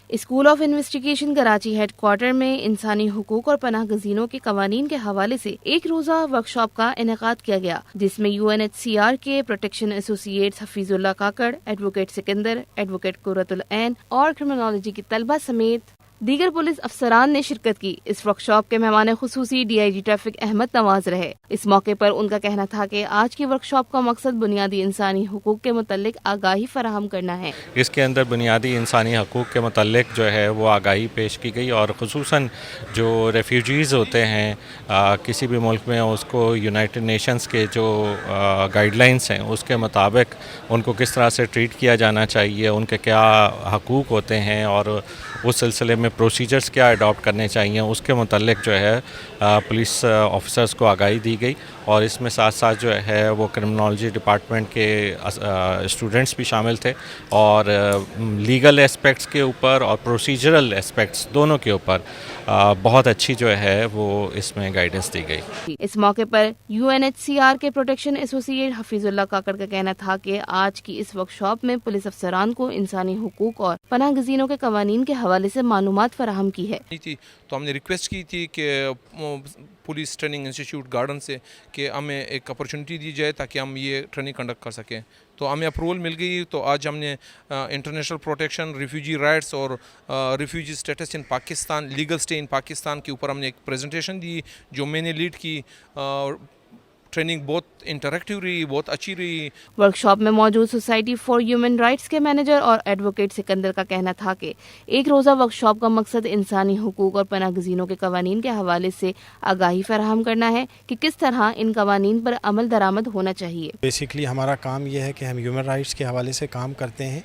School of investigation Karachi head quarter میں انسانی حقوق اور پناہ گزینوں کے قوانین کے حوالے سے ایک روزہ ورکشاپ کا انعقاد کیا گیا، جس میں UNHCR کے پروٹیکشن ایسوسی ایٹس حفیظ اللہ کاکڑ، ایڈوکیٹ سکندر، ایڈوکیٹ قرۃ العین اور کرمنالوجی کے طلبہ سمیت دیگر پولیس افسران نے شرکت کی۔ اس ورکشاپ کے مہمان خصوصی DIG ٹریفک احمد نواز رہے۔ اس موقع پر ان کا کہنا تھا کہ آج کی ورکشاپ کا مقصد بنیادی انسانی حقوق کے متعلق آگاہی فراہم کرنا ہے۔ اس کے اندر بنیادی انسانی حقوق کے متعلق جو ہے وہ آگاہی پیش کی گئی، اور خصوصاً جو ریفیوجیز ہوتے ہیں کسی بھی ملک میں، اس کو یونائٹڈ نیشنز کے جو گائیڈ لائنس ہیں اس کے مطابق ان کو کس طرح سے ٹریٹ کیا جانا چاہیے، ان کے کیا حقوق ہوتے ہیں اور اس سلسلے میں پروسیجرز کیا اڈاپٹ کرنے چاہیے، اس کے متعلق جو ہے پولیس آفیسرز کو آگاہی دی گئی۔ اور اس میں ساتھ ساتھ جو ہے وہ کرمنالوجی ڈپارٹمنٹ کے اسٹوڈنٹس بھی شامل تھے، اور لیگل اسپیکٹس کے اوپر اور پروسیجرل اسپیکٹس دونوں کے اوپر بہت اچھی جو ہے وہ اس میں گائیڈنس دی گئی۔ اس موقع پر UNHCR کے پروٹیکشن ایسوسی ایٹ حفیظ اللہ کاکڑ کا کہنا تھا کہ آج کی اس ورکشاپ میں پولیس افسران کو انسانی حقوق اور پناہ گزینوں کے قوانین کے حوالے سے معلومات فراہم کی ہے۔ تو ہم نے ریکویسٹ کی تھی کہ پولیس ٹریننگ انسٹیٹیوٹ گارڈن سے کہ ہمیں ایک اپرچونٹی دی جائے تاکہ ہم یہ ٹریننگ کنڈکٹ کر سکیں، تو ہمیں اپروول مل گئی۔ تو آج ہم نے انٹرنیشنل پروٹیکشن، ریفیوجی رائٹس اور refugee status in Pakistan, legal stay in Pakistan کے اوپر ہم نے ایک پریزنٹیشن دی جو میں نے لیڈ کی۔ ٹریننگ بہت انٹریکٹیو رہی، بہت اچھی رہی۔ ورکشاپ میں موجود سوسائٹی فار ہیومن رائٹس کے مینیجر اور ایڈوکیٹ سکندر کا کہنا تھا کہ ایک روزہ ورکشاپ کا مقصد انسانی حقوق اور پناہ گزینوں کے قوانین کے حوالے سے آگاہی فراہم کرنا ہے کہ کس طرح ان قوانین پر عمل درآمد ہونا چاہیے۔ بیسیکلی ہمارا کام یہ ہے کہ ہم ہیومن رائٹس کے حوالے سے کام کرتے ہیں،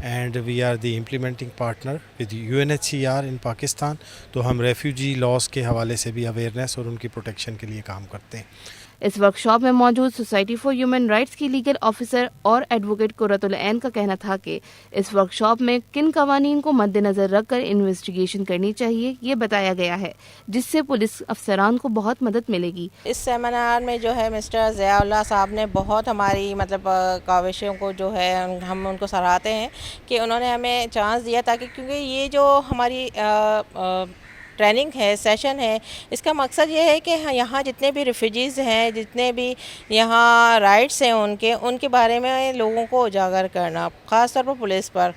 and we are the implementing partner with UNHCR in Pakistan. تو ہم ریفیوجی لاس کے حوالے سے بھی اویئرنیس اور ان کی پروٹیکشن کے لیے کام کرتے ہیں۔ اس ورکشاپ میں موجود سوسائٹی فار ہیومن رائٹس کی لیگل آفیسر اور ایڈوکیٹ قرۃ العین کا کہنا تھا کہ اس ورکشاپ میں کن قوانین کو مد نظر رکھ کر انویسٹیگیشن کرنی چاہیے یہ بتایا گیا ہے، جس سے پولیس افسران کو بہت مدد ملے گی۔ اس سیمینار میں جو ہے مسٹر ضیاء اللہ صاحب نے بہت ہماری کاوشوں کو جو ہے ہم ان کو سراہتے ہیں کہ انہوں نے ہمیں چانس دیا، تاکہ کیونکہ یہ جو ہماری ٹریننگ ہے، سیشن ہے، اس کا مقصد یہ ہے کہ یہاں جتنے بھی ریفیوجیز ہیں، جتنے بھی یہاں رائٹس ہیں ان کے بارے میں لوگوں کو اجاگر کرنا، خاص طور پر پولیس پر۔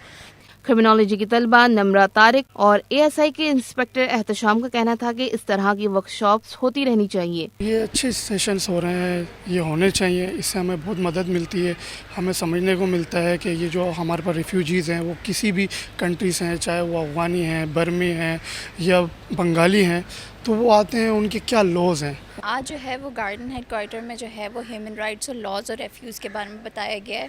کرمنالوجی کی طلبہ نمرہ طارق اور ASI کے انسپیکٹر احتشام کا کہنا تھا کہ اس طرح کی ورکشاپس ہوتی رہنی چاہیے۔ یہ اچھے سیشنز ہو رہے ہیں، یہ ہونے چاہیے، اس سے ہمیں بہت مدد ملتی ہے۔ ہمیں سمجھنے کو ملتا ہے کہ یہ جو ہمارے پاس ریفیوجیز ہیں وہ کسی بھی کنٹری سے ہیں، چاہے وہ افغانی ہیں، برمی ہیں یا بنگالی ہیں، تو وہ آتے ہیں، ان کے کیا لاز ہیں۔ آج جو ہے وہ گارڈن ہیڈ کوارٹر میں جو ہے وہ ہیومن رائٹس اور لاز اور ریفیوز کے بارے میں بتایا گیا ہے،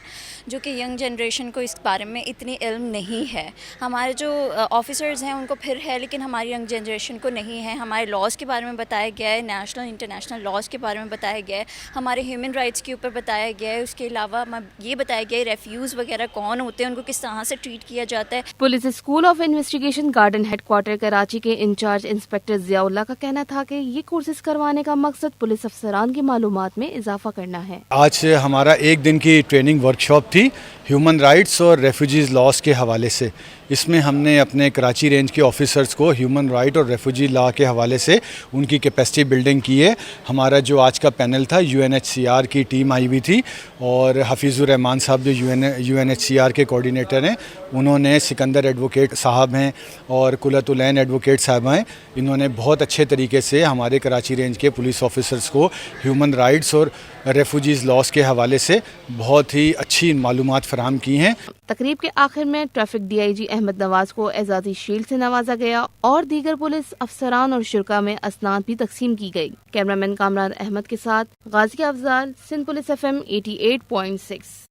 جو کہ ینگ جنریشن کو اس بارے میں اتنی علم نہیں ہے۔ ہمارے جو آفیسرز ہیں ان کو پھر ہے، لیکن ہماری ینگ جنریشن کو نہیں ہے۔ ہمارے لاز کے بارے میں بتایا گیا ہے، نیشنل انٹرنیشنل لاز کے بارے میں بتایا گیا ہے، ہمارے ہیومن رائٹس کے اوپر بتایا گیا ہے۔ اس کے علاوہ یہ بتایا گیا ہے ریفیوز وغیرہ کون ہوتے ہیں، ان کو کس طرح سے ٹریٹ کیا جاتا ہے۔ Police school of investigation garden head quarter Karachi کے انچارج انسپیکٹر ضیاء اللہ کا کہنا تھا کہ یہ کورسز کروانے کا مقصد پولیس افسران کی معلومات میں اضافہ کرنا ہے۔ آج ہمارا ایک دن کی ٹریننگ ورکشاپ تھی ہیومن رائٹس اور ریفیوجیز لاس کے حوالے سے۔ اس میں ہم نے اپنے کراچی رینج کے آفیسرز کو ہیومن رائٹ اور ریفیوجی لا کے حوالے سے ان کی کیپیسٹی بلڈنگ کی ہے۔ ہمارا جو آج کا پینل تھا UNHCR کی ٹیم آئی ہوئی تھی، اور حفیظ الرحمان صاحب جو UNHCR کے کوآرڈینیٹر ہیں، انہوں نے سکندر ایڈوکیٹ صاحب ہیں اور قرۃ العین ایڈوکیٹ صاحب ہیں، انہوں نے بہت اچھے طریقے سے ہمارے کراچی رینج کے پولیس آفیسرز کو ہیومن رائٹس اور ریفیوجیز لاس کے حوالے سے بہت ہی اچھی معلومات فراہم کی ہیں۔ تقریب کے آخر میں ٹریفک DIG احمد نواز کو اعزازی شیلڈ سے نوازا گیا اور دیگر پولیس افسران اور شرکاء میں اسناد بھی تقسیم کی گئی۔ کیمرہ مین کامران احمد کے ساتھ غازی افضال، سندھ پولیس FM 88.6۔